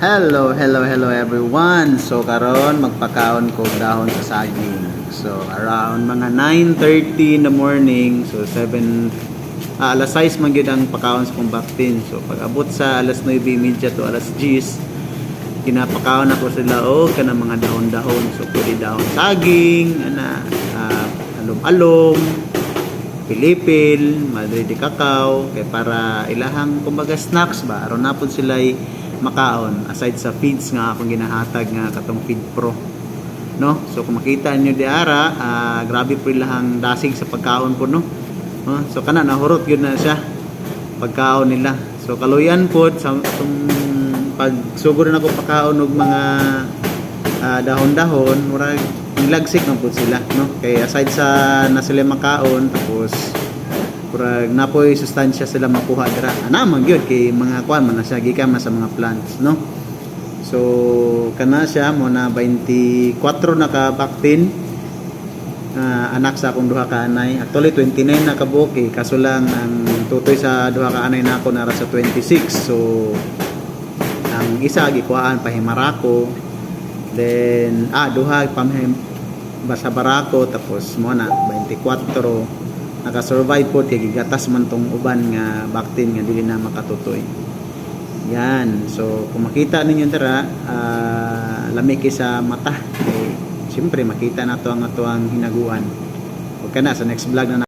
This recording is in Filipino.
Hello everyone. So karon magpakaon ko dahon sa saging. So around mga 9:30 in the morning, so 7 alas 6 man gyud ang pakaon sa kong baktin. So pag abot sa alas 9:30 to alas 10, kinapakaon ako sila og kanang mga dahon-dahon. So pwede dahon saging, alom-alom, pilipil, madre de cacao, kay para ilahang kumbaga snacks ba aron na pud sila makaon aside sa feeds nga akong ginahatag nga katong Feed Pro, no? So kung makita niyo di ara, grabe po ilahang dasig sa pagkaon po, no? So kana nahurot gyud na siya pagkaon nila. So kaluyan po sa pag sugod na ako pagkaon og mga dahon-dahon, murag nilagsik man po sila, no? Kay aside sa na sila makaon, tapos murag napoy sustansya sila makuha dira. Ana man gyud kay mga kuan man na siya gikan sa mga plants, no? So kana siya mo na 24 na ka baktin, anak sa akong duha ka anay. Actually 29 na ka buok, kaso lang ang tutoy sa duha ka anay nako nara sa 26. So ang isa gikuhaan pahimarako, then duha pamhim basa barako, tapos mo na 24 naka-survive po, gigatas man tong uban nga baktin nga dili na makatutoy. Yan. So kung makita ninyo dira, lamig sa mata. Siyempre makita na to ang hinaguan. Okay na sa next vlog na